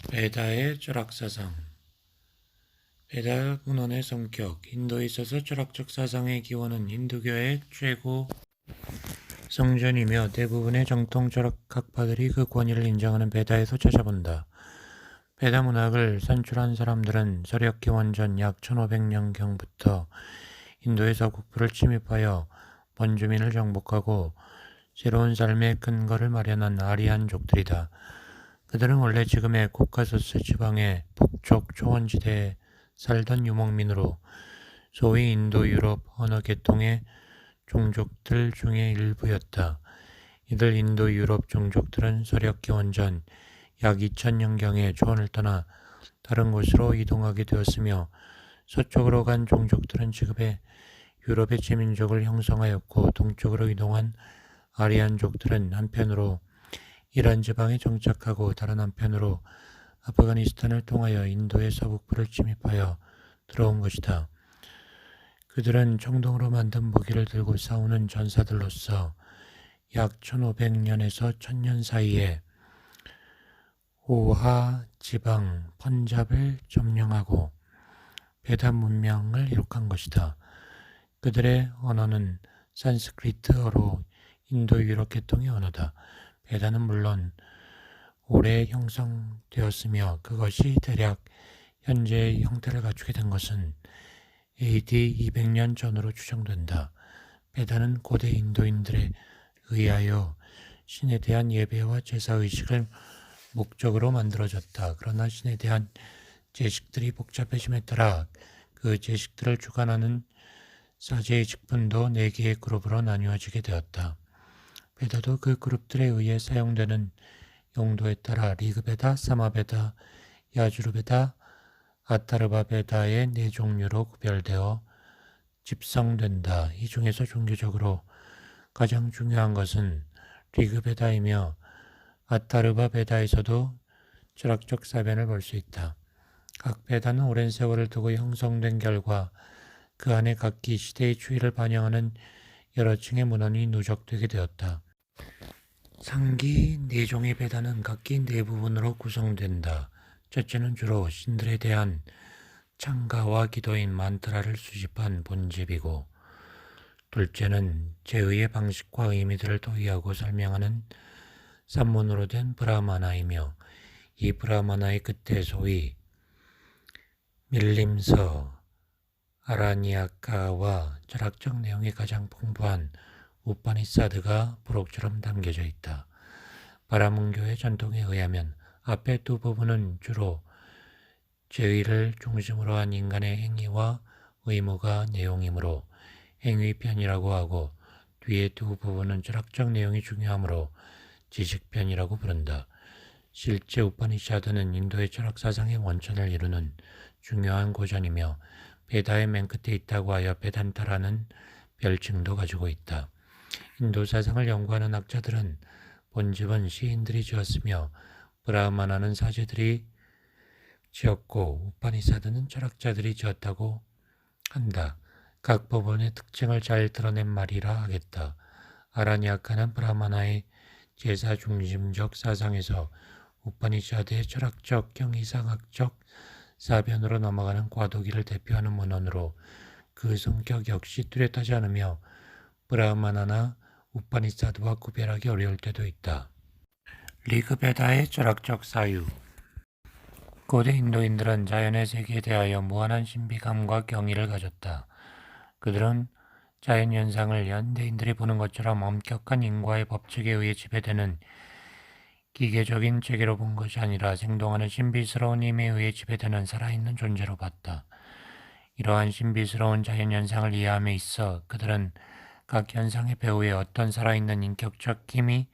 베다의 철학사상. 베다 근원의 성격. 인도에 있어서 철학적 사상의 기원은 힌두교의 최고 성전이며 대부분의 정통 철학학파들이 그 권위를 인정하는 베다에서 찾아본다. 베다 문학을 산출한 사람들은 서력 기원전 약 1500년경부터 인도의 서북부를 침입하여 원주민을 정복하고 새로운 삶의 근거를 마련한 아리안족들이다. 그들은 원래 지금의 코카소스 지방의 북쪽 초원지대에 살던 유목민으로 소위 인도 유럽 언어 계통의 종족들 중의 일부였다. 이들 인도 유럽 종족들은 서력 기원전 약 2000년경에 초원을 떠나 다른 곳으로 이동하게 되었으며 서쪽으로 간 종족들은 지금의 유럽의 지민족을 형성하였고 동쪽으로 이동한 아리안족들은 한편으로 이란 지방에 정착하고 다른 한편으로 아프가니스탄을 통하여 인도의 서북부를 침입하여 들어온 것이다. 그들은 청동으로 만든 무기를 들고 싸우는 전사들로서 약 1500년에서 1000년 사이에 오하 지방 펀잡을 점령하고 베다 문명을 이룩한 것이다. 그들의 언어는 산스크리트어로 인도 유럽 계통의 언어다. 베다는 물론 오래 형성되었으며 그것이 대략 현재의 형태를 갖추게 된 것은 AD 200년 전으로 추정된다. 베다는 고대 인도인들에 의하여 신에 대한 예배와 제사의식을 목적으로 만들어졌다. 그러나 신에 대한 제식들이 복잡해짐에 따라 그 제식들을 주관하는 사제의 직분도 4개의 그룹으로 나뉘어지게 되었다. 베다도 그 그룹들에 의해 사용되는 용도에 따라 리그베다, 사마베다, 야주르베다, 아타르바베다의 4종류로 구별되어 집성된다. 이 중에서 종교적으로 가장 중요한 것은 리그베다이며 아타르바베다에서도 철학적 사변을 볼 수 있다. 각 베다는 오랜 세월을 두고 형성된 결과 그 안에 각기 시대의 추이를 반영하는 여러 층의 문헌이 누적되게 되었다. 상기 4종의 베다는 각기 4부분으로 구성된다. 첫째는 주로 신들에 대한 창가와 기도인 만트라를 수집한 본집이고, 둘째는 제의의 방식과 의미들을 도의하고 설명하는 산문으로 된 브라마나이며, 이 브라마나의 끝에 소위 밀림서, 아라니아카와 철학적 내용이 가장 풍부한 우파니사드가 부록처럼 담겨져 있다. 바라문교의 전통에 의하면 앞에 2 부분은 주로 제의를 중심으로 한 인간의 행위와 의무가 내용이므로 행위편이라고 하고 뒤에 2 부분은 철학적 내용이 중요하므로 지식편이라고 부른다. 실제 우파니샤드는 인도의 철학 사상의 원천을 이루는 중요한 고전이며 베다의 맨 끝에 있다고 하여 베단타라는 별칭도 가지고 있다. 인도 사상을 연구하는 학자들은 본집은 시인들이 지었으며 브라마나는 사제들이 지었고 우파니사드는 철학자들이 지었다고 한다. 각 부분의 특징을 잘 드러낸 말이라 하겠다. 아라니아카는 브라마나의 제사 중심적 사상에서 우파니샤드의 철학적, 경이상학적 사변으로 넘어가는 과도기를 대표하는 문헌으로 그 성격 역시 뚜렷하지 않으며 브라마나나 우파니사드와 구별하기 어려울 때도 있다. 리그베다의 철학적 사유. 고대 인도인들은 자연의 세계에 대하여 무한한 신비감과 경의를 가졌다. 그들은 자연현상을 현대인들이 보는 것처럼 엄격한 인과의 법칙에 의해 지배되는 기계적인 체계로 본 것이 아니라 생동하는 신비스러운 힘에 의해 지배되는 살아있는 존재로 봤다. 이러한 신비스러운 자연현상을 이해함에 있어 그들은 각 현상의 배후에 어떤 살아있는 인격적 힘이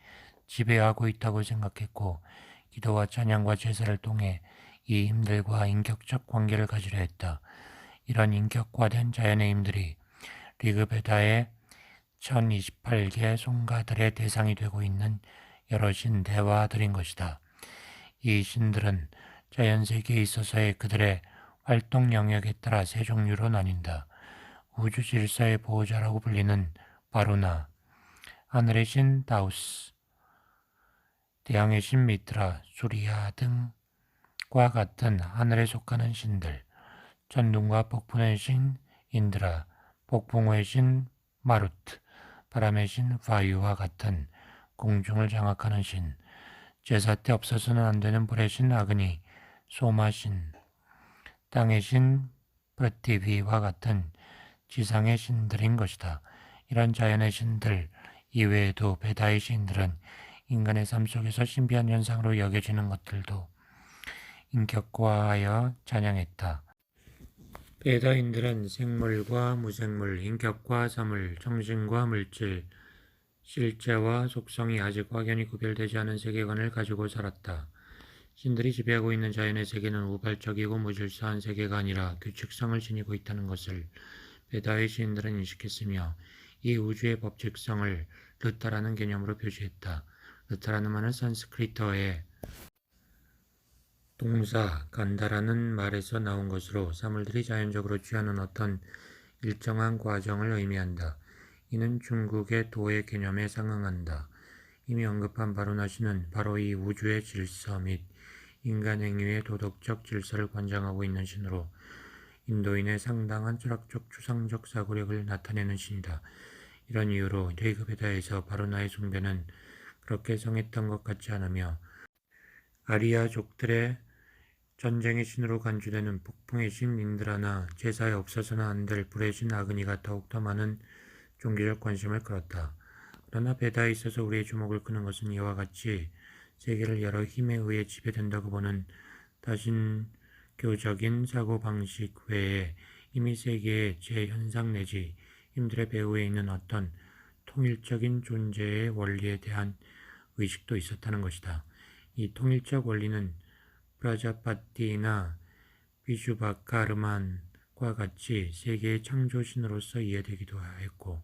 지배하고 있다고 생각했고 기도와 찬양과 제사를 통해 이 힘들과 인격적 관계를 가지려 했다. 이런 인격화된 자연의 힘들이 리그베다의 1028개 송가들의 대상이 되고 있는 여러 신대와들인 것이다. 이 신들은 자연세계에 있어서의 그들의 활동 영역에 따라 3종류로 나뉜다. 우주 질서의 보호자라고 불리는 바루나, 하늘의 신 다우스, 태양의 신 미트라, 수리아 등 같은 하늘에 속하는 신들, 전둥과 폭풍의 신 인드라, 폭풍의 신 마루트, 바람의 신 바유와 같은 공중을 장악하는 신, 제사 때 없어서는 안 되는 불의 신 아그니, 소마신, 땅의 신 프티비와 같은 지상의 신들인 것이다. 이런 자연의 신들 이외에도 베다의 신들은 인간의 삶 속에서 신비한 현상으로 여겨지는 것들도 인격화하여 찬양했다. 베다인들은 생물과 무생물, 인격과 사물, 정신과 물질, 실제와 속성이 아직 확연히 구별되지 않은 세계관을 가지고 살았다. 신들이 지배하고 있는 자연의 세계는 우발적이고 무질서한 세계가 아니라 규칙성을 지니고 있다는 것을 베다의 시인들은 인식했으며 이 우주의 법칙성을 르타라는 개념으로 표시했다. 르타라는 말은 산스크리트어의 동사 간다라는 말에서 나온 것으로 사물들이 자연적으로 취하는 어떤 일정한 과정을 의미한다. 이는 중국의 도의 개념에 상응한다. 이미 언급한 바루나시는 바로 이 우주의 질서 및 인간 행위의 도덕적 질서를 관장하고 있는 신으로 인도인의 상당한 철학적 추상적 사고력을 나타내는 신이다. 이런 이유로 리그베다에서 바루나의 숭배는 그렇게 성했던 것 같지 않으며 아리아족들의 전쟁의 신으로 간주되는 폭풍의 신 인드라나 제사에 없어서는 안 될 불의 신 아그니가 더욱더 많은 종교적 관심을 끌었다. 그러나 베다에 있어서 우리의 주목을 끄는 것은 이와 같이 세계를 여러 힘에 의해 지배된다고 보는 다신교적인 사고방식 외에 이미 세계의 제현상 내지 힘들의 배후에 있는 어떤 통일적인 존재의 원리에 대한 의식도 있었다는 것이다. 이 통일적 원리는 프라자파티나 비슈바카르만과 같이 세계의 창조신으로서 이해되기도 했고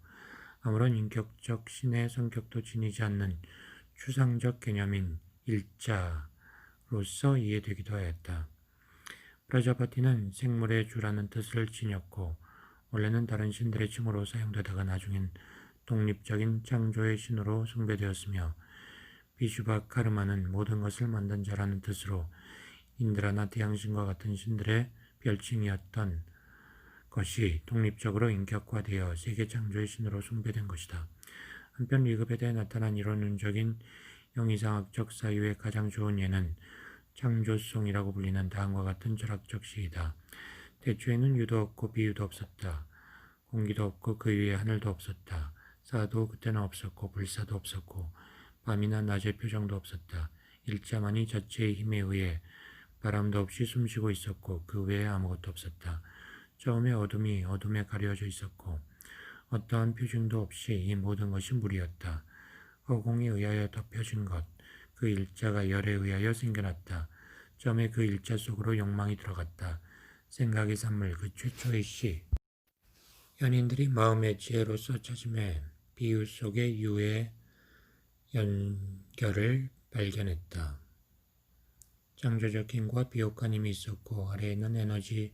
아무런 인격적 신의 성격도 지니지 않는 추상적 개념인 일자로서 이해되기도 하였다. 프라자파티는 생물의 주라는 뜻을 지녔고 원래는 다른 신들의 칭호로 사용되다가 나중엔 독립적인 창조의 신으로 숭배되었으며 비슈바카르마는 모든 것을 만든 자라는 뜻으로 인드라나 태양신과 같은 신들의 별칭이었던 것이 독립적으로 인격화되어 세계 창조의 신으로 숭배된 것이다. 한편 리그베다에 나타난 이론론적인 영이상학적 사유의 가장 좋은 예는 창조송이라고 불리는 다음과 같은 철학적 시이다. 태초에는 유도 없고 비유도 없었다. 공기도 없고 그 위에 하늘도 없었다. 사도 그때는 없었고 불사도 없었고 밤이나 낮의 표정도 없었다. 일자만이 자체의 힘에 의해 바람도 없이 숨쉬고 있었고 그 외에 아무것도 없었다. 처음에 어둠이 어둠에 가려져 있었고 어떠한 표징도 없이 이 모든 것이 물이었다. 허공에 의하여 덮여진 것, 그 일자가 열에 의하여 생겨났다. 처음에 그 일자 속으로 욕망이 들어갔다. 생각의 산물, 그 최초의 시. 연인들이 마음의 지혜로서 찾음에 비유 속의 유의 연결을 발견했다. 창조적 힘과 비옥한 힘이 있었고 아래에는 에너지,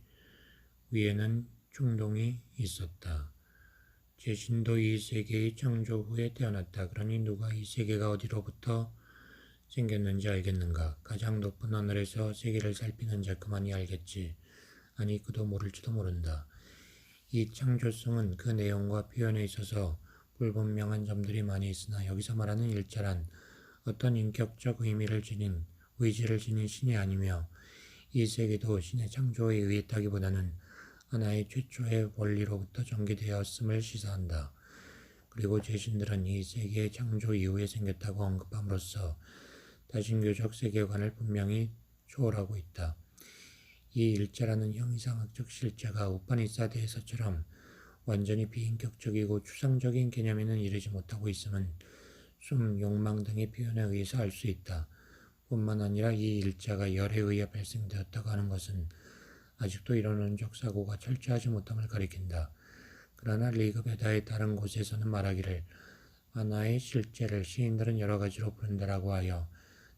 위에는 충동이 있었다. 제신도 이 세계의 창조 후에 태어났다. 그러니 누가 이 세계가 어디로부터 생겼는지 알겠는가? 가장 높은 하늘에서 세계를 살피는 자 그만이 알겠지. 아니 그도 모를지도 모른다. 이 창조성은 그 내용과 표현에 있어서 불분명한 점들이 많이 있으나 여기서 말하는 일자란 어떤 인격적 의미를 지닌 의지를 지닌 신이 아니며 이 세계도 신의 창조에 의했다기보다는 하나의 최초의 원리로부터 전개되었음을 시사한다. 그리고 제신들은 이 세계의 창조 이후에 생겼다고 언급함으로써 다신교적 세계관을 분명히 초월하고 있다. 이 일자라는 형이상학적 실제가 우파니사드에서처럼 완전히 비인격적이고 추상적인 개념에는 이르지 못하고 있음은 숨, 욕망 등의 표현에 의해서 알 수 있다. 뿐만 아니라 이 일자가 열에 의해 발생되었다고 하는 것은 아직도 이론론적 사고가 철저하지 못함을 가리킨다. 그러나 리그베다의 다른 곳에서는 말하기를 하나의 실제를 시인들은 여러 가지로 부른다라고 하여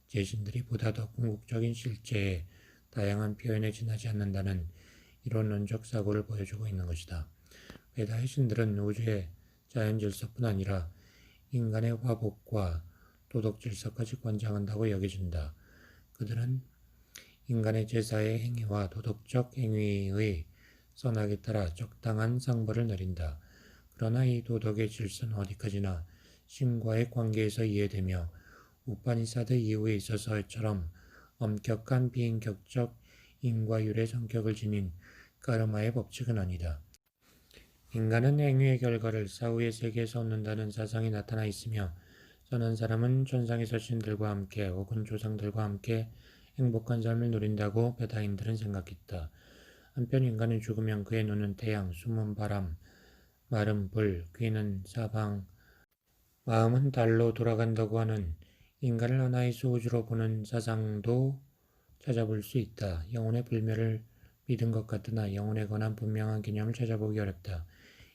제신들이 보다 더 궁극적인 실제의 다양한 표현에 지나지 않는다는 이론론적 사고를 보여주고 있는 것이다. 베다의 신들은 우주의 자연질서뿐 아니라 인간의 화복과 도덕질서까지 관장한다고 여겨진다. 그들은 인간의 제사의 행위와 도덕적 행위의 선악에 따라 적당한 상벌을 내린다. 그러나 이 도덕의 질서는 어디까지나 신과의 관계에서 이해되며 우파니사드 이후에 있어서처럼 엄격한 비인격적 인과율의 성격을 지닌 까르마의 법칙은 아니다. 인간은 행위의 결과를 사후의 세계에서 얻는다는 사상이 나타나 있으며 선한 사람은 천상에서 신들과 함께 혹은 조상들과 함께 행복한 삶을 누린다고 베다인들은 생각했다. 한편 인간은 죽으면 그의 눈은 태양, 숨은 바람, 마른 불, 귀는 사방, 마음은 달로 돌아간다고 하는 인간을 하나의 소우주로 보는 사상도 찾아볼 수 있다. 영혼의 불멸을 믿은 것 같으나 영혼에 관한 분명한 개념을 찾아보기 어렵다.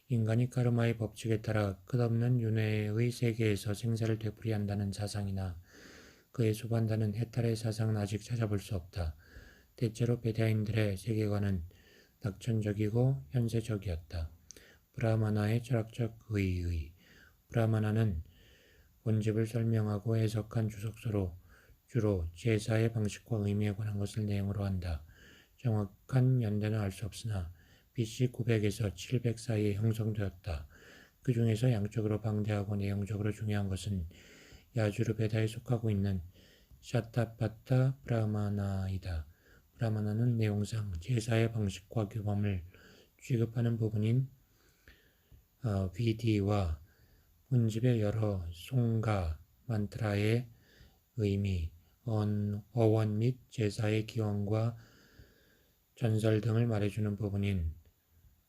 인간이 카르마의 법칙에 따라 끝없는 윤회의 세계에서 생사를 되풀이한다는 사상이나 그에 수반되는 해탈의 사상은 아직 찾아볼 수 없다. 대체로 베다인들의 세계관은 낙천적이고 현세적이었다. 브라마나의 철학적 의의 브라마나는 본집을 설명하고 해석한 주석서로 주로 제사의 방식과 의미에 관한 것을 내용으로 한다. 정확한 연대는 알 수 없으나 BC 900에서 700 사이에 형성되었다. 그 중에서 양적으로 방대하고 내용적으로 중요한 것은 야주르베다에 속하고 있는 샤타파타 브라마나이다. 브라마나는 내용상 제사의 방식과 규범을 취급하는 부분인 위디와 본집의 여러 송가, 만트라의 의미, 어원 및 제사의 기원과 전설 등을 말해주는 부분인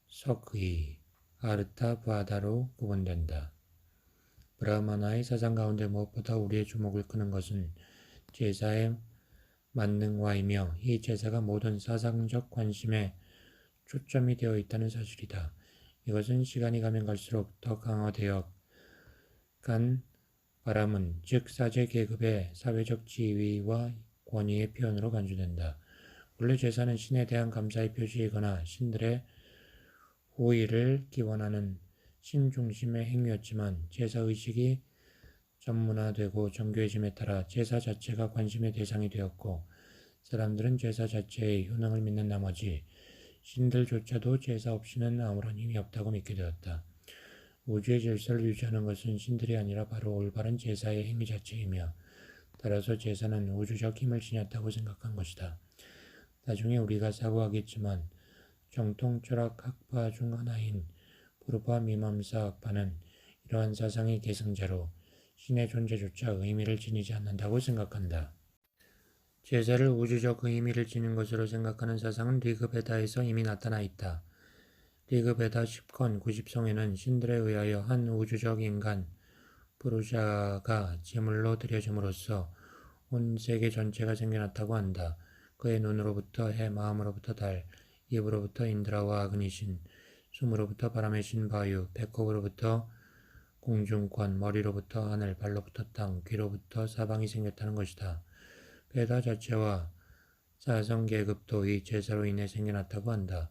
석의, 아르타바다로 구분된다. 브라마나의 사상 가운데 무엇보다 우리의 주목을 끄는 것은 제사의 만능화이며 이 제사가 모든 사상적 관심에 초점이 되어 있다는 사실이다. 이것은 시간이 가면 갈수록 더 강화되어 간 바람은 즉 사제 계급의 사회적 지위와 권위의 표현으로 간주된다. 원래 제사는 신에 대한 감사의 표시이거나 신들의 호의를 기원하는 신중심의 행위였지만 제사의식이 전문화되고 정교해짐에 따라 제사 자체가 관심의 대상이 되었고 사람들은 제사 자체의 효능을 믿는 나머지 신들조차도 제사 없이는 아무런 힘이 없다고 믿게 되었다. 우주의 질서를 유지하는 것은 신들이 아니라 바로 올바른 제사의 행위 자체이며 따라서 제사는 우주적 힘을 지녔다고 생각한 것이다. 나중에 우리가 사고하겠지만 정통 철학 학파 중 하나인 푸르파 미맘사 학파는 이러한 사상의 계승자로 신의 존재조차 의미를 지니지 않는다고 생각한다. 제사를 우주적 의미를 지닌 것으로 생각하는 사상은 리그베다에서 이미 나타나 있다. 리그베다 10권 90성에는 신들에 의하여 한 우주적 인간 푸루샤가 제물로 드려짐으로써 온 세계 전체가 생겨났다고 한다. 그의 눈으로부터 해, 마음으로부터 달, 입으로부터 인드라와 아그니신, 숨으로부터 바람의 신 바유, 배꼽으로부터 공중권, 머리로부터 하늘, 발로부터 땅, 귀로부터 사방이 생겼다는 것이다. 베다 자체와 사성계급도 이 제사로 인해 생겨났다고 한다.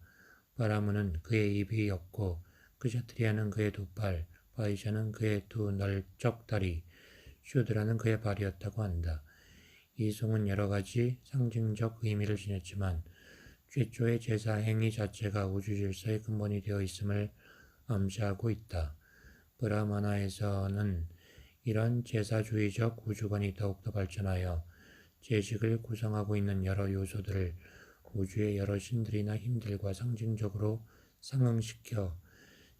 바라문은 그의 입이었고 그샤트리아는 그의 두 팔, 바이샤는 그의 두 넓적 다리, 슈드라는 그의 발이었다고 한다. 이 송은 여러 가지 상징적 의미를 지녔지만 최초의 제사 행위 자체가 우주 질서의 근본이 되어 있음을 암시하고 있다. 브라마나에서는 이런 제사주의적 우주관이 더욱더 발전하여 제식을 구성하고 있는 여러 요소들을 우주의 여러 신들이나 힘들과 상징적으로 상응시켜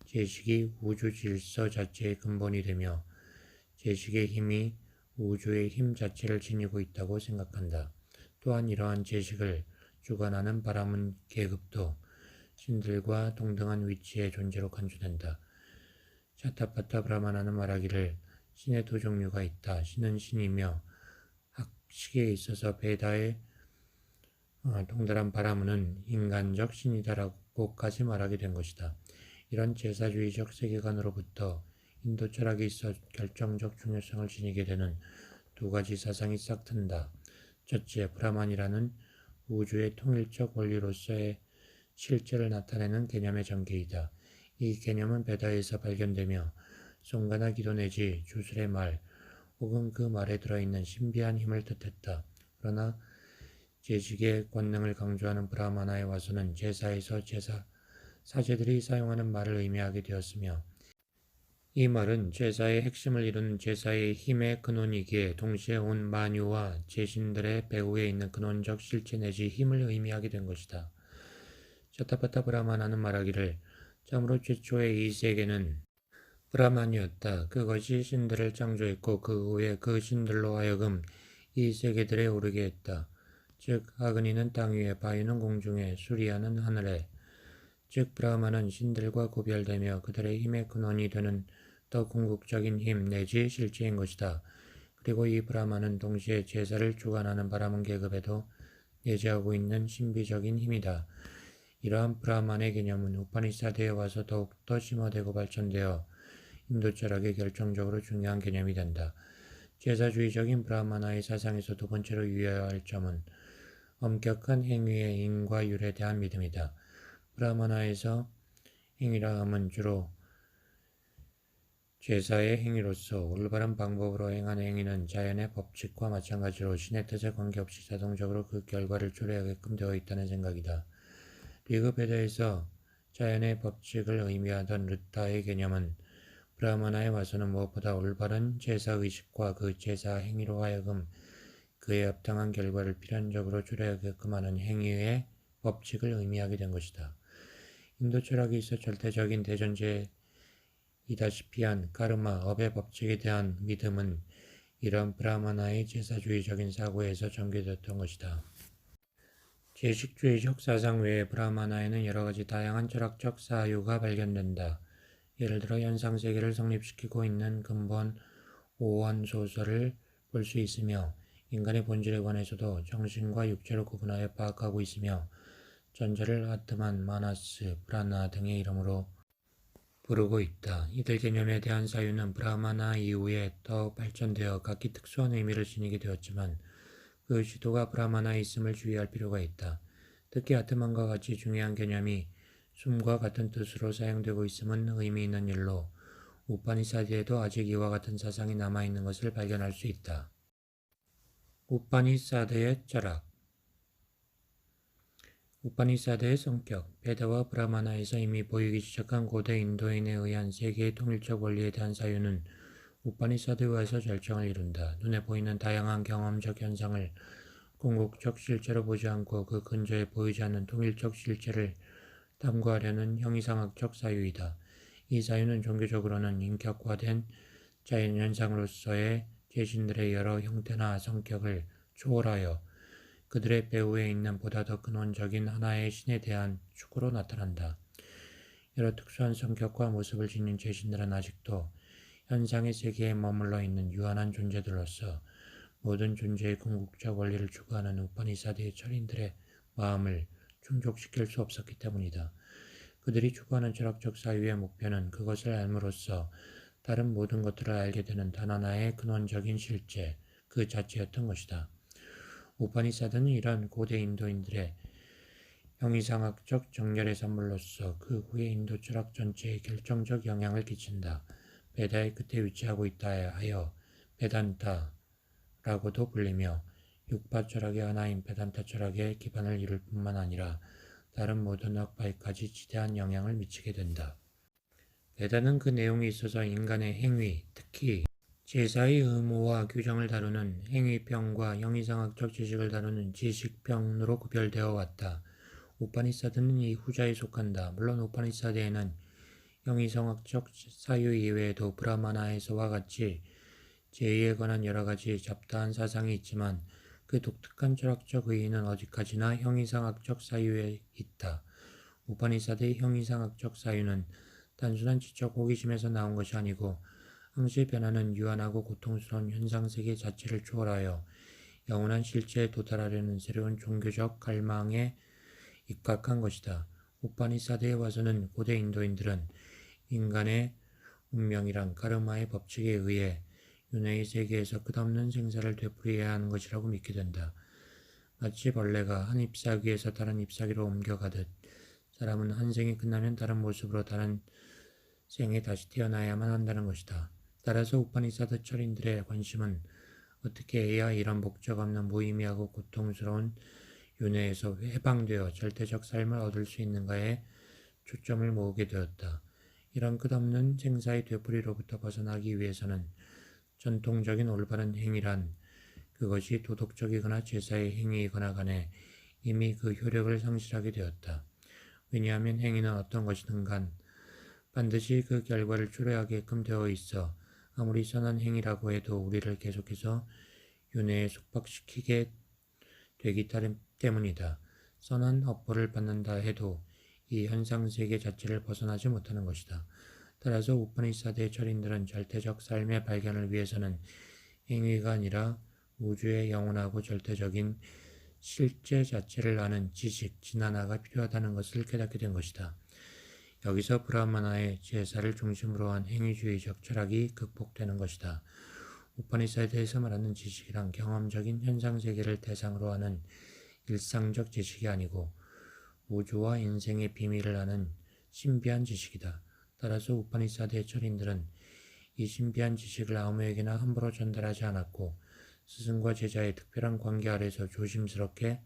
제식이 우주 질서 자체의 근본이 되며 제식의 힘이 우주의 힘 자체를 지니고 있다고 생각한다. 또한 이러한 제식을 주관하는 바라문 계급도 신들과 동등한 위치의 존재로 간주된다. 샤타파타 브라마나는 말하기를 신의 두 종류가 있다. 신은 신이며 학식에 있어서 베다의 동달한 바라문은 인간적 신이다라고까지 말하게 된 것이다. 이런 제사주의적 세계관으로부터 인도 철학에 있어 결정적 중요성을 지니게 되는 두 가지 사상이 싹 튼다. 첫째, 브라만이라는 우주의 통일적 원리로서의 실제를 나타내는 개념의 전개이다. 이 개념은 베다에서 발견되며 송가나 기도 내지 주술의 말 혹은 그 말에 들어있는 신비한 힘을 뜻했다. 그러나 제식의 권능을 강조하는 브라마나에 와서는 제사에서 사제들이 사용하는 말을 의미하게 되었으며 이 말은 제사의 핵심을 이루는 제사의 힘의 근원이기에 동시에 온 만유와 제신들의 배후에 있는 근원적 실체 내지 힘을 의미하게 된 것이다. 차타파타 브라마나는 말하기를 참으로 최초의 이 세계는 브라만이었다. 그것이 신들을 창조했고 그 후에 그 신들로 하여금 이 세계들에 오르게 했다. 즉 아그니는 땅 위에, 바유는 공중에, 수리아는 하늘에. 즉 브라만은 신들과 구별되며 그들의 힘의 근원이 되는 더 궁극적인 힘 내지 실체인 것이다. 그리고 이 브라만은 동시에 제사를 주관하는 바라문 계급에도 내재하고 있는 신비적인 힘이다. 이러한 브라만의 개념은 우파니사드에 와서 더욱더 심화되고 발전되어 인도 철학의 결정적으로 중요한 개념이 된다. 제사주의적인 브라마나의 사상에서 두 번째로 유의해야 할 점은 엄격한 행위의 인과 율에 대한 믿음이다. 브라마나에서 행위라 함은 주로 제사의 행위로서 올바른 방법으로 행한 행위는 자연의 법칙과 마찬가지로 신의 뜻에 관계없이 자동적으로 그 결과를 초래하게끔 되어 있다는 생각이다. 리그베다에서 자연의 법칙을 의미하던 르타의 개념은 브라마나에 와서는 무엇보다 올바른 제사의식과 그 제사 행위로 하여금 그에 합당한 결과를 필연적으로 초래하게끔 하는 행위의 법칙을 의미하게 된 것이다. 인도 철학에 있어 절대적인 대전제이다시피 한 카르마, 업의 법칙에 대한 믿음은 이런 브라마나의 제사주의적인 사고에서 전개되었던 것이다. 제식주의적 사상 외에 브라마나에는 여러 가지 다양한 철학적 사유가 발견된다. 예를 들어 현상세계를 성립시키고 있는 근본 오원 소설을 볼 수 있으며 인간의 본질에 관해서도 정신과 육체를 구분하여 파악하고 있으며 전자를 아트만, 마나스, 브라나 등의 이름으로 부르고 있다. 이들 개념에 대한 사유는 브라마나 이후에 더 발전되어 각기 특수한 의미를 지니게 되었지만 그 시도가 브라마나에 있음을 주의할 필요가 있다. 특히 아트만과 같이 중요한 개념이 숨과 같은 뜻으로 사용되고 있음은 의미 있는 일로 우파니사드에도 아직 이와 같은 사상이 남아있는 것을 발견할 수 있다. 우파니사드의 철학 우파니사드의 성격 베다와 브라마나에서 이미 보이기 시작한 고대 인도인에 의한 세계의 통일적 원리에 대한 사유는 우파니사드와에서 결정을 이룬다. 눈에 보이는 다양한 경험적 현상을 궁극적 실체로 보지 않고 그 근저에 보이지 않는 통일적 실체를 탐구하려는 형이상학적 사유이다. 이 사유는 종교적으로는 인격화된 자연현상으로서의 제신들의 여러 형태나 성격을 초월하여 그들의 배후에 있는 보다 더 근원적인 하나의 신에 대한 축으로 나타난다. 여러 특수한 성격과 모습을 지닌 제신들은 아직도 현상의 세계에 머물러 있는 유한한 존재들로서 모든 존재의 궁극적 원리를 추구하는 우파니사드의 철인들의 마음을 충족시킬 수 없었기 때문이다. 그들이 추구하는 철학적 사유의 목표는 그것을 알므로써 다른 모든 것들을 알게 되는 단 하나의 근원적인 실제, 그 자체였던 것이다. 우파니사드는 이러한 고대 인도인들의 형이상학적 정렬의 산물로서 그 후의 인도 철학 전체에 결정적 영향을 끼친다. 베다의 끝에 위치하고 있다 하여 베단타라고도 불리며 육파 철학의 하나인 베단타 철학의 기반을 이룰 뿐만 아니라 다른 모든 학파에까지 지대한 영향을 미치게 된다. 베다는 그 내용에 있어서 인간의 행위, 특히 제사의 의무와 규정을 다루는 행위평과 형이상학적 지식을 다루는 지식평으로 구별되어 왔다. 우파니사드는 이 후자에 속한다. 물론 우파니사드에는 형이상학적 사유 이외에도 브라마나에서와 같이 제의에 관한 여러 가지 잡다한 사상이 있지만 그 독특한 철학적 의의는 어디까지나 형이상학적 사유에 있다. 우파니사드의 형이상학적 사유는 단순한 지적 호기심에서 나온 것이 아니고 항시 변하는 유한하고 고통스러운 현상세계 자체를 초월하여 영원한 실체에 도달하려는 새로운 종교적 갈망에 입각한 것이다. 우파니사드에 와서는 고대 인도인들은 인간의 운명이란 카르마의 법칙에 의해 윤회의 세계에서 끝없는 생사를 되풀이해야 하는 것이라고 믿게 된다. 마치 벌레가 한 잎사귀에서 다른 잎사귀로 옮겨가듯 사람은 한 생이 끝나면 다른 모습으로 다른 생에 다시 태어나야만 한다는 것이다. 따라서 우파니사드 철인들의 관심은 어떻게 해야 이런 목적 없는 무의미하고 고통스러운 윤회에서 해방되어 절대적 삶을 얻을 수 있는가에 초점을 모으게 되었다. 이런 끝없는 생사의 되풀이로부터 벗어나기 위해서는 전통적인 올바른 행위란 그것이 도덕적이거나 제사의 행위이거나 간에 이미 그 효력을 상실하게 되었다. 왜냐하면 행위는 어떤 것이든 간 반드시 그 결과를 초래하게끔 되어 있어 아무리 선한 행위라고 해도 우리를 계속해서 윤회에 속박시키게 되기 때문이다. 선한 업보를 받는다 해도 이 현상세계 자체를 벗어나지 못하는 것이다. 따라서 우파니사드의 철인들은 절대적 삶의 발견을 위해서는 행위가 아니라 우주의 영원하고 절대적인 실제 자체를 아는 지식, 진화가 필요하다는 것을 깨닫게 된 것이다. 여기서 브라마나의 제사를 중심으로 한 행위주의적 철학이 극복되는 것이다. 우파니사드에서 말하는 지식이란 경험적인 현상세계를 대상으로 하는 일상적 지식이 아니고 우주와 인생의 비밀을 아는 신비한 지식이다. 따라서 우파니사드의 철인들은 이 신비한 지식을 아무에게나 함부로 전달하지 않았고 스승과 제자의 특별한 관계 아래서 조심스럽게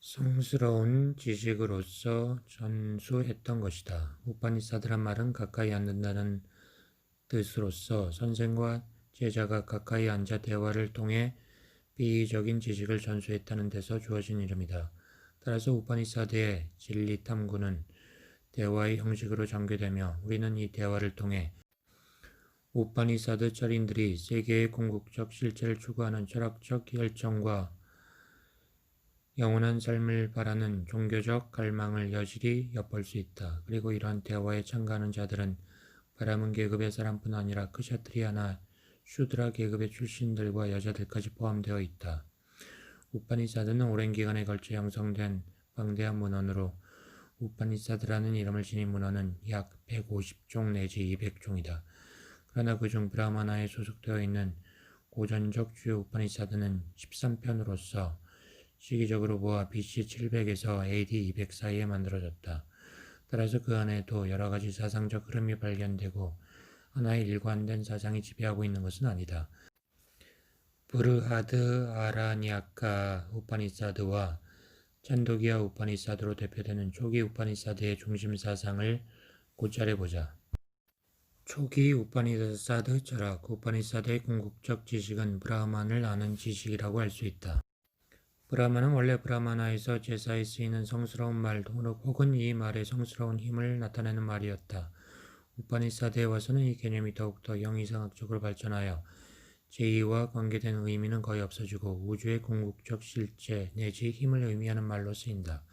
성스러운 지식으로서 전수했던 것이다. 우파니사드란 말은 가까이 앉는다는 뜻으로서 선생과 제자가 가까이 앉아 대화를 통해 비이적인 지식을 전수했다는 데서 주어진 이름이다. 따라서 우파니사드의 진리 탐구는 대화의 형식으로 전개되며 우리는 이 대화를 통해 우파니사드 철인들이 세계의 궁극적 실체를 추구하는 철학적 열정과 영원한 삶을 바라는 종교적 갈망을 여실히 엿볼 수 있다. 그리고 이러한 대화에 참가하는 자들은 바라문 계급의 사람뿐 아니라 크샤트리아나 슈드라 계급의 출신들과 여자들까지 포함되어 있다. 우파니사드는 오랜 기간에 걸쳐 형성된 방대한 문헌으로 우파니사드라는 이름을 지닌 문헌은 약 150종 내지 200종이다. 그러나 그중 브라마나에 소속되어 있는 고전적 주요 우파니사드는 13편으로서 시기적으로 보아 BC 700에서 AD 200 사이에 만들어졌다. 따라서 그 안에도 여러 가지 사상적 흐름이 발견되고 하나의 일관된 사상이 지배하고 있는 것은 아니다. 브르하드 아라냐카 우파니사드와 찬도기아 우파니사드로 대표되는 초기 우파니사드의 중심 사상을 고찰해보자. 초기 우파니사드 철학, 우파니사드의 궁극적 지식은 브라만을 아는 지식이라고 할 수 있다. 브라만은 원래 브라마나에서 제사에 쓰이는 성스러운 말 혹은 이 말의 성스러운 힘을 나타내는 말이었다. 우파니사드에 와서는 이 개념이 더욱더 영이상학적으로 발전하여 제2와 관계된 의미는 거의 없어지고 우주의 궁극적 실체 내지 힘을 의미하는 말로 쓰인다.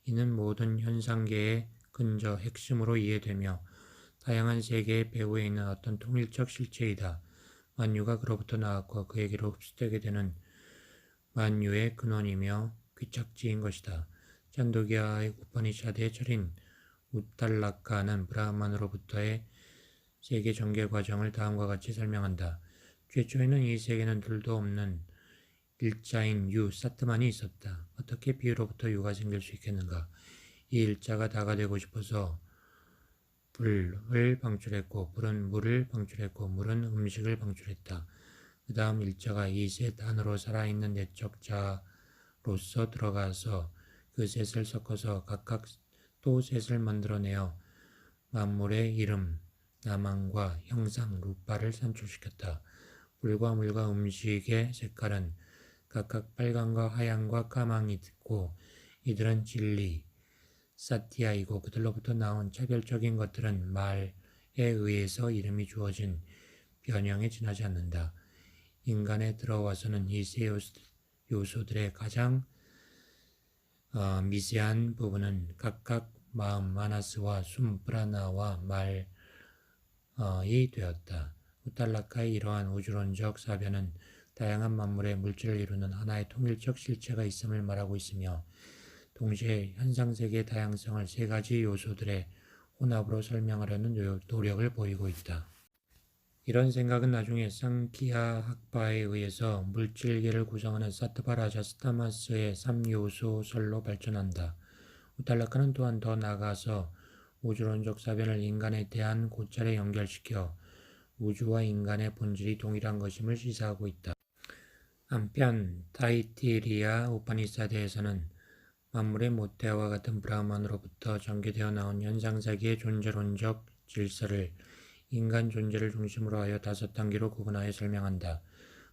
이는 모든 현상계의 근저 핵심으로 이해되며 다양한 세계의 배후에 있는 어떤 통일적 실체이다. 만유가 그로부터 나왔고 그에게로 흡수되게 되는 만유의 근원이며 귀착지인 것이다. 찬도기아의 우파니샤드의 철인 우탈라카는 브라만으로부터의 세계 전개 과정을 다음과 같이 설명한다. 최초에는 이 세계는 둘도 없는 일자인 유, 사트만이 있었다. 어떻게 비유로부터 유가 생길 수 있겠는가? 이 일자가 다가 되고 싶어서 불을 방출했고 불은 물을 방출했고 물은 음식을 방출했다. 그 다음 일자가 이 셋 안으로 살아있는 내적 자로서 들어가서 그 셋을 섞어서 각각 또 셋을 만들어내어 만물의 이름, 나망과 형상, 루파를 산출시켰다. 불과 물과 음식의 색깔은 각각 빨강과 하얀과 까망이 있고 이들은 진리, 사티아이고 그들로부터 나온 차별적인 것들은 말에 의해서 이름이 주어진 변형에 지나지 않는다. 인간에 들어와서는 이 세 요소들의 가장 미세한 부분은 각각 마음, 마나스와 숨, 프라나와 말이 되었다. 우탈라카의 이러한 우주론적 사변은 다양한 만물의 물질을 이루는 하나의 통일적 실체가 있음을 말하고 있으며 동시에 현상세계의 다양성을 세 가지 요소들의 혼합으로 설명하려는 노력을 보이고 있다. 이런 생각은 나중에 상키아 학파에 의해서 물질계를 구성하는 사트바 라자스타마스의 3요소설로 발전한다. 우탈라카는 또한 더 나아가서 우주론적 사변을 인간에 대한 고찰에 연결시켜 우주와 인간의 본질이 동일한 것임을 시사하고 있다. 한편 타이티리아 우파니사드에서는 만물의 모태와 같은 브라만으로부터 전개되어 나온 현상세계의 존재론적 질서를 인간 존재를 중심으로 하여 5단계로 구분하여 설명한다.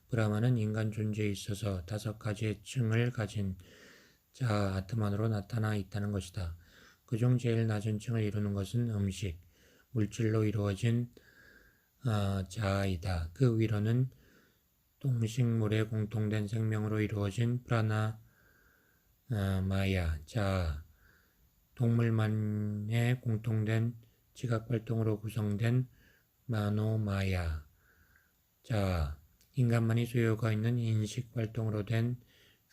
브라만은 인간 존재에 있어서 5가지의 층을 가진 자아 아트만으로 나타나 있다는 것이다. 그중 제일 낮은 층을 이루는 것은 음식, 물질로 이루어진 자아이다. 그 위로는 동식물의 공통된 생명으로 이루어진 프라나 마야, 자아, 동물만의 공통된 지각활동으로 구성된 마노마야, 자아, 인간만이 소유가 있는 인식활동으로 된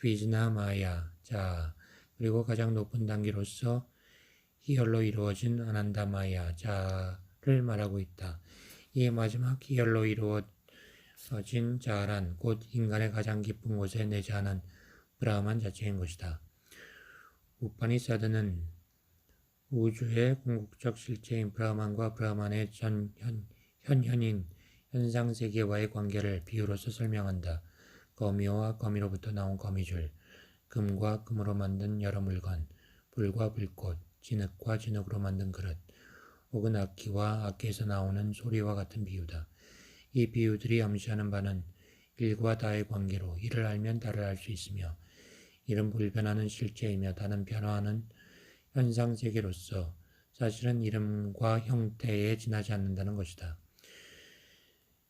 비즈나마야, 자아, 그리고 가장 높은 단계로서 희열로 이루어진 아난다마야, 자아를 말하고 있다. 이 마지막 희열로 이루어진 자아란 곧 인간의 가장 깊은 곳에 내재하는 브라만 자체인 것이다. 우파니사드는 우주의 궁극적 실체인 브라만과 브라만의 현현인 현상세계와의 관계를 비유로서 설명한다. 거미와 거미로부터 나온 거미줄, 금과 금으로 만든 여러 물건, 불과 불꽃, 진흙과 진흙으로 만든 그릇, 혹은 악기와 악기에서 나오는 소리와 같은 비유다. 이 비유들이 암시하는 바는 일과 다의 관계로 이를 알면 다를 알 수 있으며 이는 불변하는 실체이며 다는 변화하는 현상세계로서 사실은 이름과 형태에 지나지 않는다는 것이다.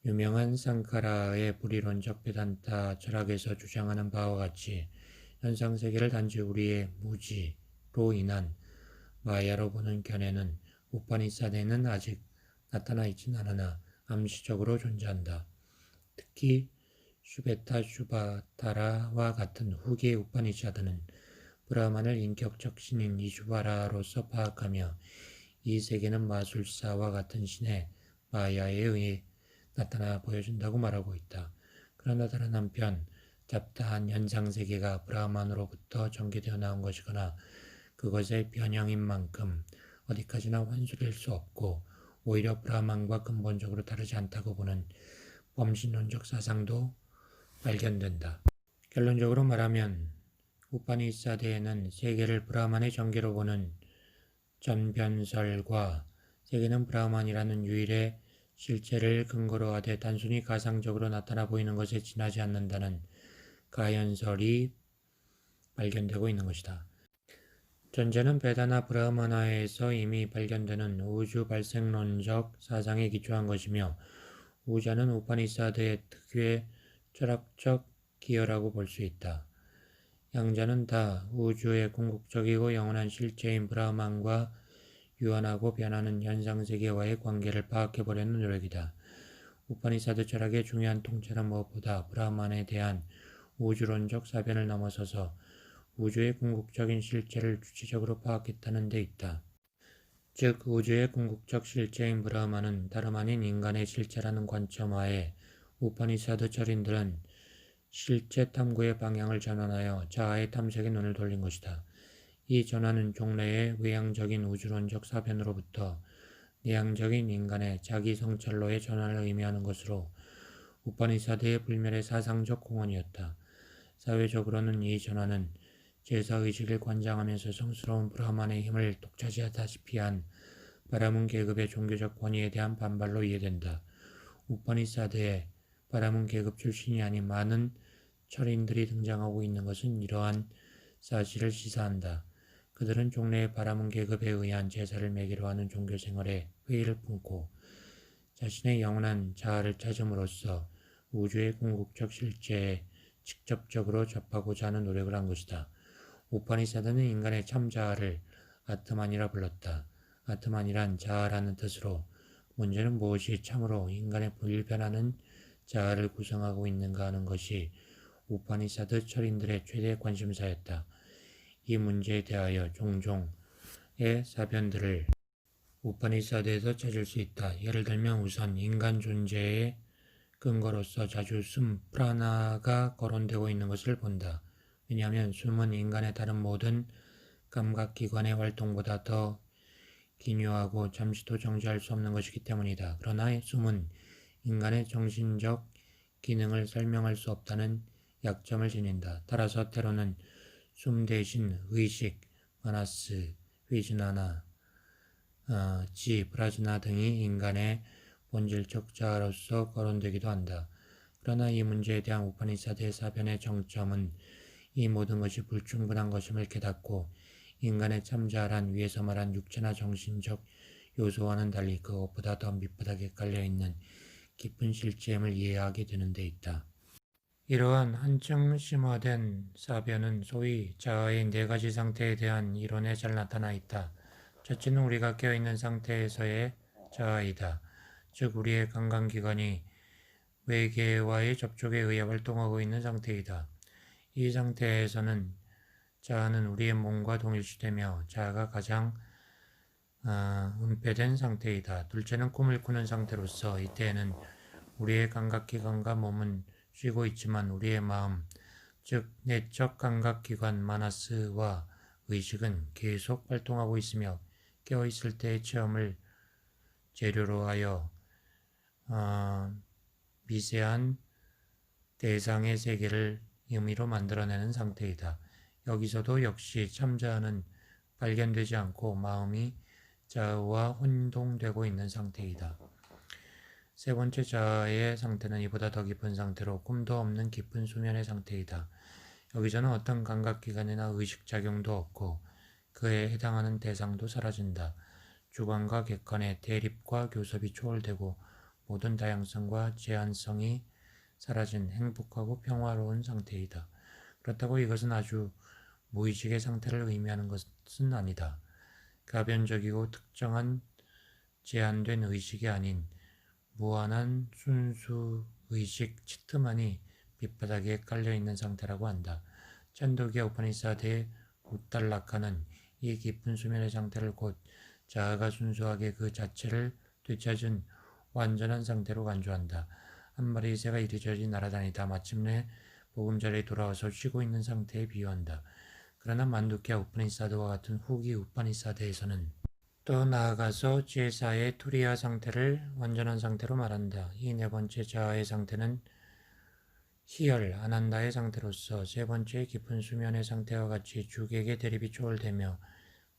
유명한 상카라의 불이론적 베단타 철학에서 주장하는 바와 같이 현상세계를 단지 우리의 무지로 인한 마야로 보는 견해는 우파니사드에는 아직 나타나 있진 않으나 암시적으로 존재한다. 특히 슈베타 슈바타라와 같은 후기의 우파니샤드는 브라만을 인격적 신인 이슈바라로서 파악하며 이 세계는 마술사와 같은 신의 마야에 의해 나타나 보여준다고 말하고 있다. 그러나 다른 한편 잡다한 현상세계가 브라만으로부터 전개되어 나온 것이거나 그것의 변형인 만큼 어디까지나 환수될 수 없고 오히려 브라만과 근본적으로 다르지 않다고 보는 범신론적 사상도 발견된다. 결론적으로 말하면 우파니사드에는 세계를 브라만의 전개로 보는 전변설과 세계는 브라만이라는 유일의 실체를 근거로 하되 단순히 가상적으로 나타나 보이는 것에 지나지 않는다는 가연설이 발견되고 있는 것이다. 전제는 베다나 브라마나에서 이미 발견되는 우주 발생론적 사상에 기초한 것이며 우자는 우파니사드의 특유의 철학적 기여라고 볼 수 있다. 양자는 다 우주의 궁극적이고 영원한 실체인 브라만과 유한하고 변하는 현상세계와의 관계를 파악해보려는 노력이다. 우파니사드 철학의 중요한 통찰은 무엇보다 브라만에 대한 우주론적 사변을 넘어서서 우주의 궁극적인 실체를 주체적으로 파악했다는 데 있다. 즉 우주의 궁극적 실체인 브라만은 다름 아닌 인간의 실체라는 관점하에 우파니사드 철인들은 실체 탐구의 방향을 전환하여 자아의 탐색에 눈을 돌린 것이다. 이 전환은 종래의 외향적인 우주론적 사변으로부터 내향적인 인간의 자기 성찰로의 전환을 의미하는 것으로 우파니사드의 불멸의 사상적 공헌이었다. 사회적으로는 이 전환은 제사의식을 관장하면서 성스러운 브라만의 힘을 독차지하다시피 한 바라문 계급의 종교적 권위에 대한 반발로 이해된다. 우파니사드에 바라문 계급 출신이 아닌 많은 철인들이 등장하고 있는 것은 이러한 사실을 시사한다. 그들은 종래의 바라문 계급에 의한 제사를 매개로 하는 종교 생활에 회의를 품고 자신의 영원한 자아를 찾음으로써 우주의 궁극적 실체에 직접적으로 접하고자 하는 노력을 한 것이다. 우파니사드는 인간의 참 자아를 아트만이라 불렀다. 아트만이란 자아라는 뜻으로 문제는 무엇이 참으로 인간의 불변하는 자아를 구성하고 있는가 하는 것이 우파니사드 철인들의 최대 관심사였다. 이 문제에 대하여 종종의 사변들을 우파니사드에서 찾을 수 있다. 예를 들면 우선 인간 존재의 근거로서 자주 숨, 프라나가 거론되고 있는 것을 본다. 왜냐하면 숨은 인간의 다른 모든 감각기관의 활동보다 더 기묘하고 잠시도 정지할 수 없는 것이기 때문이다. 그러나 숨은 인간의 정신적 기능을 설명할 수 없다는 약점을 지닌다. 따라서 때로는 숨 대신 의식, 마나스, 위즈나나, 지, 프라즈나 등이 인간의 본질적 자아로서 거론되기도 한다. 그러나 이 문제에 대한 우파니사드의 사변의 정점은 이 모든 것이 불충분한 것임을 깨닫고 인간의 참자아란 위에서 말한 육체나 정신적 요소와는 달리 그것보다 더 밑바닥에 깔려있는 깊은 실제임을 이해하게 되는 데 있다. 이러한 한층 심화된 사변은 소위 자아의 네 가지 상태에 대한 이론에 잘 나타나 있다. 첫째는 우리가 깨어있는 상태에서의 자아이다. 즉 우리의 감각기관이 외계와의 접촉에 의해 활동하고 있는 상태이다. 이 상태에서는 자아는 우리의 몸과 동일시되며 자아가 가장 은폐된 상태이다. 둘째는 꿈을 꾸는 상태로서 이때에는 우리의 감각기관과 몸은 쉬고 있지만 우리의 마음, 즉 내적 감각기관 마나스와 의식은 계속 활동하고 있으며 깨어있을 때의 체험을 재료로 하여 미세한 대상의 세계를 임의로 만들어내는 상태이다. 여기서도 역시 참자아는 발견되지 않고 마음이 자아와 혼동되고 있는 상태이다. 세 번째 자아의 상태는 이보다 더 깊은 상태로 꿈도 없는 깊은 수면의 상태이다. 여기서는 어떤 감각기관이나 의식작용도 없고 그에 해당하는 대상도 사라진다. 주관과 객관의 대립과 교섭이 초월되고 모든 다양성과 제한성이 사라진 행복하고 평화로운 상태이다. 그렇다고 이것은 아주 무의식의 상태를 의미하는 것은 아니다. 가변적이고 특정한 제한된 의식이 아닌 무한한 순수 의식 치트만이 밑바닥에 깔려있는 상태라고 한다. 찬도기와 우파니사드의 우탈라카는 이 깊은 수면의 상태를 곧 자아가 순수하게 그 자체를 되찾은 완전한 상태로 간주한다. 한 마리의 새가 이리저리 날아다니다 마침내 보금자리에 돌아와서 쉬고 있는 상태에 비유한다. 그러나 만두키와 우파니사드와 같은 후기 우파니사드에서는 또 나아가서 제4의 투리아 상태를 완전한 상태로 말한다. 이 네 번째 자아의 상태는 희열, 아난다의 상태로서 세 번째 깊은 수면의 상태와 같이 주객의 대립이 초월되며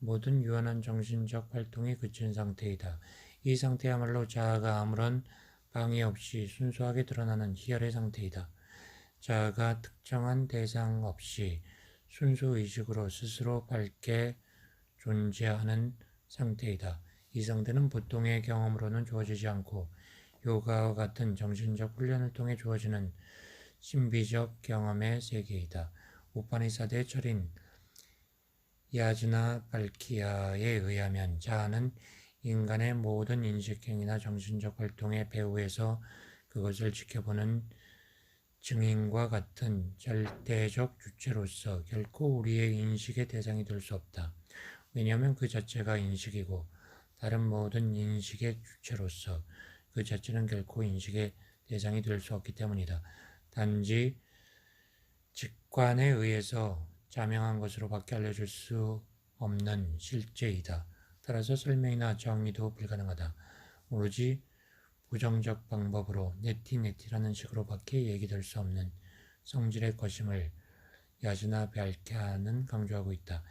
모든 유한한 정신적 활동이 그친 상태이다. 이 상태야말로 자아가 아무런 방해 없이 순수하게 드러나는 희열의 상태이다. 자아가 특정한 대상 없이 순수 의식으로 스스로 밝게 존재하는 상태이다. 이 상태는 보통의 경험으로는 주어지지 않고 요가와 같은 정신적 훈련을 통해 주어지는 신비적 경험의 세계이다. 우파니사드의 철인 야즈나 발키아에 의하면 자아는 인간의 모든 인식행위나 정신적 활동의 배후에서 그것을 지켜보는 증인과 같은 절대적 주체로서 결코 우리의 인식의 대상이 될 수 없다. 왜냐하면 그 자체가 인식이고 다른 모든 인식의 주체로서 그 자체는 결코 인식의 대상이 될 수 없기 때문이다. 단지 직관에 의해서 자명한 것으로 밖에 알려줄 수 없는 실제이다. 따라서 설명이나 정의도 불가능하다. 오로지 부정적 방법으로 네티네티라는 식으로 밖에 얘기될 수 없는 성질의 것임을 야즈나 발캬는 강조하고 있다.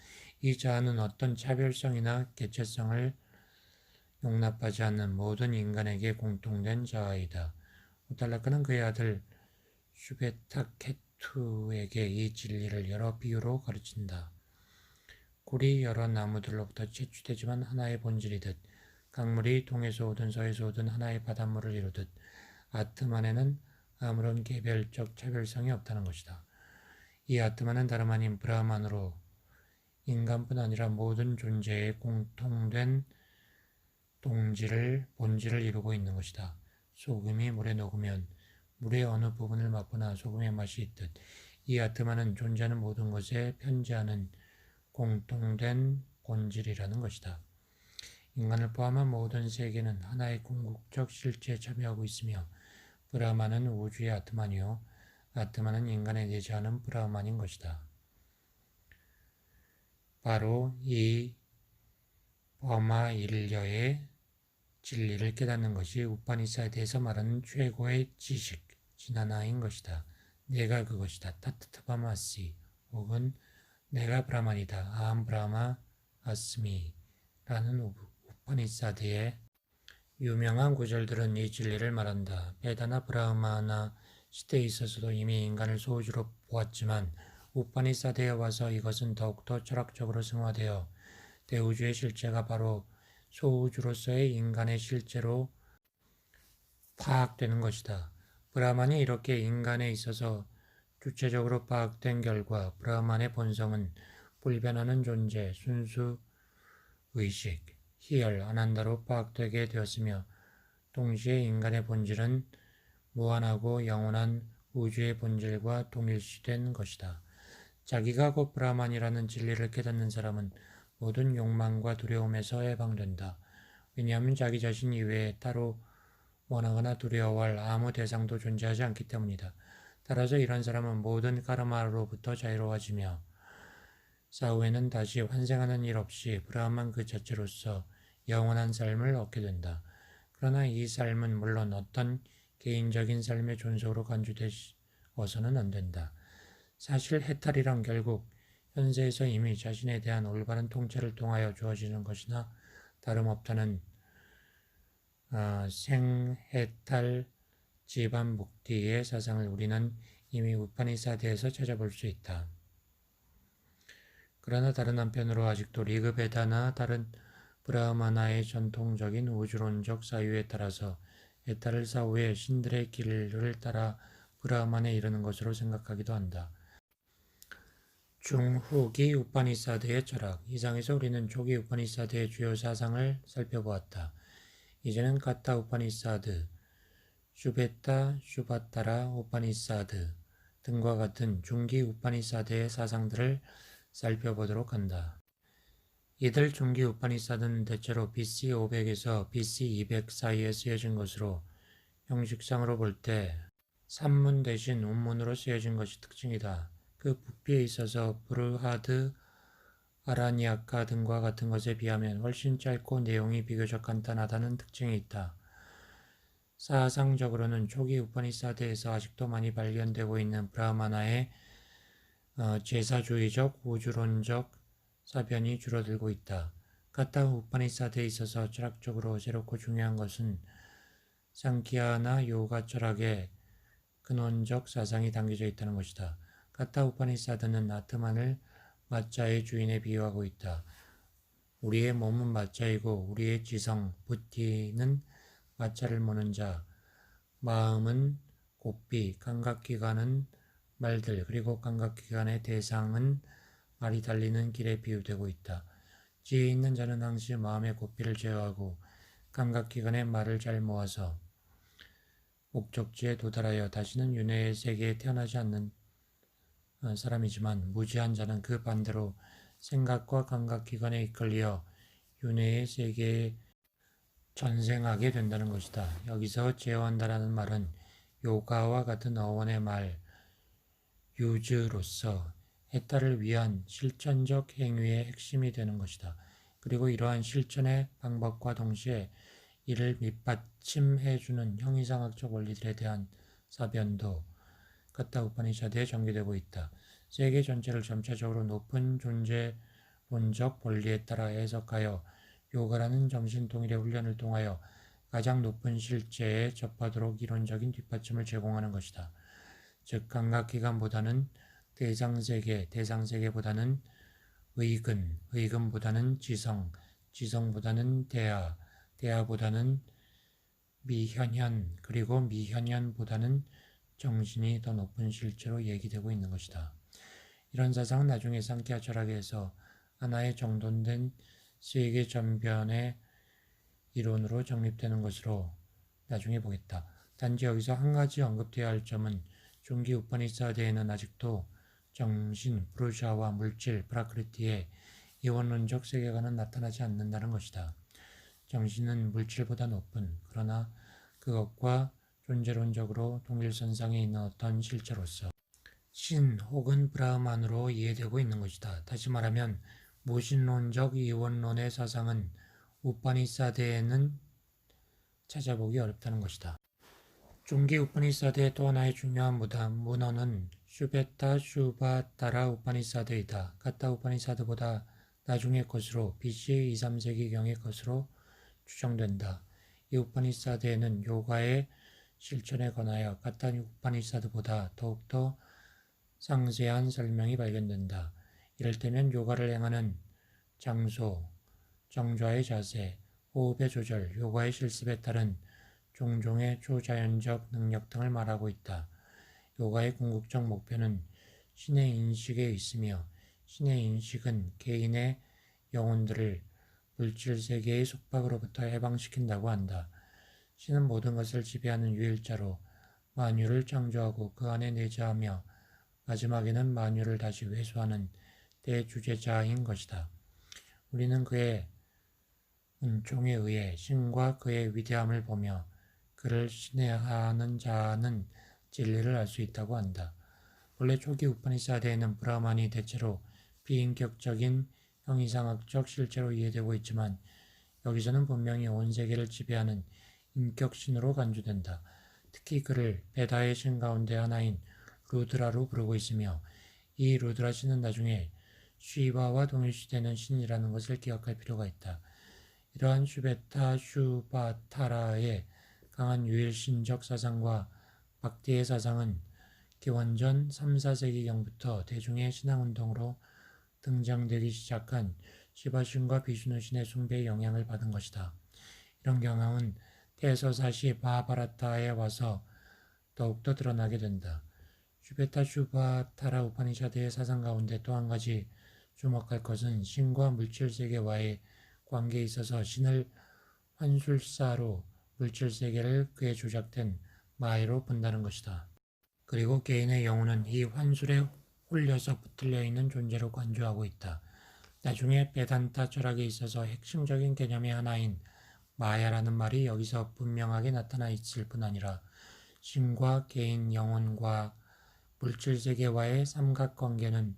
이 자아는 어떤 차별성이나 개체성을 용납하지 않는 모든 인간에게 공통된 자아이다. 우탈라카는 그의 아들 슈베타케투에게 이 진리를 여러 비유로 가르친다. 꿀이 여러 나무들로부터 채취되지만 하나의 본질이듯 강물이 동에서 오든 서에서 오든 하나의 바닷물을 이루듯 아트만에는 아무런 개별적 차별성이 없다는 것이다. 이 아트만은 다름 아닌 브라만으로 인간뿐 아니라 모든 존재의 공통된 본질을 이루고 있는 것이다. 소금이 물에 녹으면 물의 어느 부분을 맛보나 소금의 맛이 있듯 이 아트만은 존재하는 모든 것에 편지하는 공통된 본질이라는 것이다. 인간을 포함한 모든 세계는 하나의 궁극적 실체에 참여하고 있으며 브라만은 우주의 아트만이요 아트만은 인간에 내재하는 브라만인 것이다. 바로 이 버마일려의 진리를 깨닫는 것이 우파니사드에서 말하는 최고의 지식, 지나나인 것이다. 내가 그것이다. 타트타바마시 혹은 내가 브라만이다. 아함 브라마 아스미 라는 우파니사드의 유명한 구절들은 이 진리를 말한다. 베다나 브라마나 시대에 있어서도 이미 인간을 소우주로 보았지만 우파니사드에 와서 이것은 더욱더 철학적으로 승화되어 대우주의 실체가 바로 소우주로서의 인간의 실제로 파악되는 것이다. 브라만이 이렇게 인간에 있어서 주체적으로 파악된 결과 브라만의 본성은 불변하는 존재, 순수 의식, 희열, 아난다로 파악되게 되었으며 동시에 인간의 본질은 무한하고 영원한 우주의 본질과 동일시된 것이다. 자기가 곧 브라만이라는 진리를 깨닫는 사람은 모든 욕망과 두려움에서 해방된다. 왜냐하면 자기 자신 이외에 따로 원하거나 두려워할 아무 대상도 존재하지 않기 때문이다. 따라서 이런 사람은 모든 카르마로부터 자유로워지며 사후에는 다시 환생하는 일 없이 브라만 그 자체로서 영원한 삶을 얻게 된다. 그러나 이 삶은 물론 어떤 개인적인 삶의 존속으로 간주되어서는 안 된다. 사실 해탈이란 결국 현세에서 이미 자신에 대한 올바른 통찰을 통하여 주어지는 것이나 다름없다는 생해탈 지반 묵디의 사상을 우리는 이미 우파니사드에서 찾아볼 수 있다. 그러나 다른 한편으로 아직도 리그베다나 다른 브라마나의 전통적인 우주론적 사유에 따라서 해탈을 사후에 신들의 길을 따라 브라만에 이르는 것으로 생각하기도 한다. 중후기 우파니사드의 철학. 이상에서 우리는 초기 우파니사드의 주요 사상을 살펴보았다. 이제는 가타 우파니사드, 슈베타 슈바타라 우파니사드 등과 같은 중기 우파니사드의 사상들을 살펴보도록 한다. 이들 중기 우파니사드는 대체로 BC 500에서 BC 200 사이에 쓰여진 것으로 형식상으로 볼 때 산문 대신 운문으로 쓰여진 것이 특징이다. 그 부피에 있어서 브르하드, 아라니아카 등과 같은 것에 비하면 훨씬 짧고 내용이 비교적 간단하다는 특징이 있다. 사상적으로는 초기 우파니사드에서 아직도 많이 발견되고 있는 브라마나의 제사주의적 우주론적 사변이 줄어들고 있다. 가타 우파니사드에 있어서 철학적으로 새롭고 중요한 것은 상키아나 요가 철학의 근원적 사상이 담겨져 있다는 것이다. 가타 우파니사드는 아트만을 마자의 주인에 비유하고 있다. 우리의 몸은 마자이고 우리의 지성, 부티는 마자를 모는 자, 마음은 고삐, 감각기관은 말들, 그리고 감각기관의 대상은 말이 달리는 길에 비유되고 있다. 지혜 있는 자는 항시 마음의 고삐를 제어하고 감각기관의 말을 잘 모아서 목적지에 도달하여 다시는 윤회의 세계에 태어나지 않는 사람이지만 무지한 자는 그 반대로 생각과 감각기관에 이끌려 윤회의 세계에 전생하게 된다는 것이다. 여기서 제어한다라는 말은 요가와 같은 어원의 말 유즈로서 해탈을 위한 실천적 행위의 핵심이 되는 것이다. 그리고 이러한 실천의 방법과 동시에 이를 밑받침해주는 형이상학적 원리들에 대한 사변도 가타 우파니샤드에 전개되고 있다. 세계 전체를 점차적으로 높은 존재론적 원리에 따라 해석하여 요가라는 정신통일의 훈련을 통하여 가장 높은 실제에 접하도록 이론적인 뒷받침을 제공하는 것이다. 즉 감각기관보다는 대상세계, 대상세계보다는 의근, 의근보다는 지성, 지성보다는 대하, 대하보다는 미현현, 그리고 미현현보다는 정신이 더 높은 실체로 얘기되고 있는 것이다. 이런 사상은 나중에 상키아 철학에서 하나의 정돈된 세계 전변의 이론으로 정립되는 것으로 나중에 보겠다. 단지 여기서 한 가지 언급되어야 할 점은 중기 우파니사드에는 아직도 정신, 브루샤와 물질, 프라크리티의 이원론적 세계관은 나타나지 않는다는 것이다. 정신은 물질보다 높은, 그러나 그것과 존재론적으로 동일선상에 있는 어떤 실체로서 신 혹은 브라만으로 이해되고 있는 것이다. 다시 말하면 무신론적 이원론의 사상은 우파니사드에는 찾아보기 어렵다는 것이다. 중기 우파니사드의 또 하나의 중요한 문헌은 슈베타 슈바타라 우파니사드이다. 가타 우파니사드보다 나중의 것으로 BC 2, 3세기경의 것으로 추정된다. 이 우파니사드에는 요가의 실천에 관하여 가타 우파니사드보다 더욱더 상세한 설명이 발견된다. 이럴 때면 요가를 행하는 장소, 정좌의 자세, 호흡의 조절, 요가의 실습에 따른 종종의 초자연적 능력 등을 말하고 있다. 요가의 궁극적 목표는 신의 인식에 있으며 신의 인식은 개인의 영혼들을 물질 세계의 속박으로부터 해방시킨다고 한다. 신은 모든 것을 지배하는 유일자로 만유를 창조하고 그 안에 내재하며 마지막에는 만유를 다시 회수하는 대주제자인 것이다. 우리는 그의 은총에 의해 신과 그의 위대함을 보며 그를 신뢰하는 자는 진리를 알 수 있다고 한다. 본래 초기 우파니사드에는 브라만이 대체로 비인격적인 형이상학적 실체로 이해되고 있지만 여기서는 분명히 온 세계를 지배하는 인격신으로 간주된다. 특히 그를 베다의 신 가운데 하나인 루드라로 부르고 있으며 이 루드라 신은 나중에 쉬바와 동일시되는 신이라는 것을 기억할 필요가 있다. 이러한 슈베타 슈바타라의 강한 유일신적 사상과 박디의 사상은 기원전 3, 4세기경부터 대중의 신앙운동으로 등장되기 시작한 시바신과 비슈누 신의 숭배에 영향을 받은 것이다. 이런 경향은 대서사시 마하바라타에 와서 더욱더 드러나게 된다. 슈베타 슈바타라 우파니샤드의 사상 가운데 또 한 가지 주목할 것은 신과 물질세계와의 관계에 있어서 신을 환술사로 물질세계를 그의 조작된 마야로 본다는 것이다. 그리고 개인의 영혼은 이 환술에 홀려서 붙들려 있는 존재로 간주하고 있다. 나중에 베단타 철학에 있어서 핵심적인 개념의 하나인 마야라는 말이 여기서 분명하게 나타나 있을 뿐 아니라 신과 개인 영혼과 물질세계와의 삼각관계는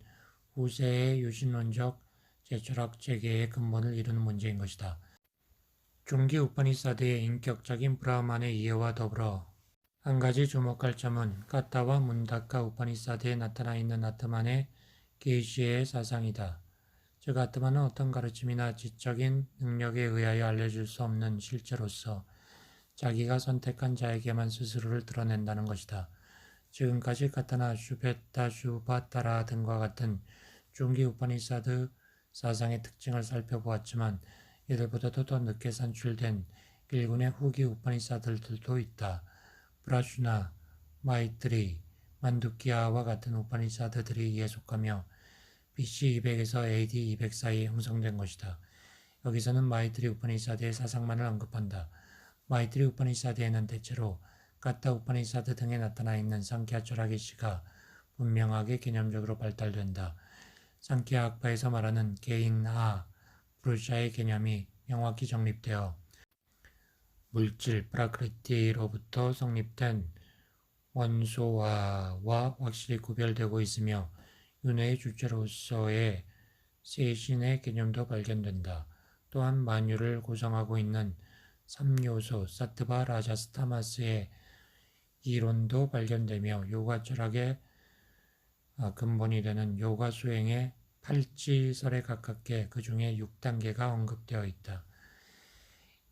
후세의 유신론적 제철학 체계의 근본을 이루는 문제인 것이다. 중기 우파니사드의 인격적인 브라만의 이해와 더불어 한 가지 주목할 점은 가타와 문다카 우파니사드에 나타나 있는 아트만의 계시의 사상이다. 즉 아트만은 어떤 가르침이나 지적인 능력에 의하여 알려줄 수 없는 실체로서 자기가 선택한 자에게만 스스로를 드러낸다는 것이다. 지금까지 가타나 슈베타 슈바타라 등과 같은 중기 우파니사드 사상의 특징을 살펴보았지만 이들보다도 더 늦게 산출된 일군의 후기 우파니사드들도 있다. 브라슈나, 마이트리, 만두키아와 같은 우파니사드들이 이에 속하며 BC 200에서 AD 200 사이에 형성된 것이다. 여기서는 마이트리 우파니사드의 사상만을 언급한다. 마이트리 우파니사드에는 대체로 가타 우파니사드 등에 나타나 있는 상키아 철학의 시가 분명하게 개념적으로 발달된다. 상키아 학파에서 말하는 개인 브루샤의 개념이 명확히 정립되어 물질 프라크리티로부터 성립된 원소화와 확실히 구별되고 있으며 윤회의 주체로서의 세신의 개념도 발견된다. 또한 만유를 구성하고 있는 3요소 사트바 라자스타마스의 이론도 발견되며 요가 철학의 근본이 되는 요가 수행의 8지설에 가깝게 그 중에 6단계가 언급되어 있다.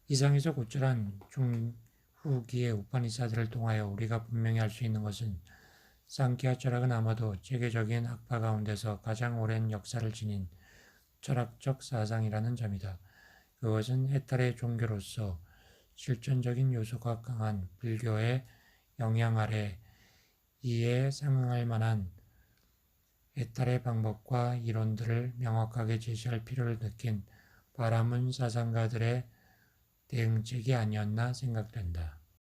이상에서 고철한 중후기의 우파니사드를 통하여 우리가 분명히 알 수 있는 것은 상키아 철학은 아마도 체계적인 학파 가운데서 가장 오랜 역사를 지닌 철학적 사상이라는 점이다. 그것은 해탈의 종교로서 실존적인 요소가 강한 불교의 영향 아래 이에 상응할 만한 해탈의 방법과 이론들을 명확하게 제시할 필요를 느낀 바라문 사상가들의 대응책이 아니었나 생각된다.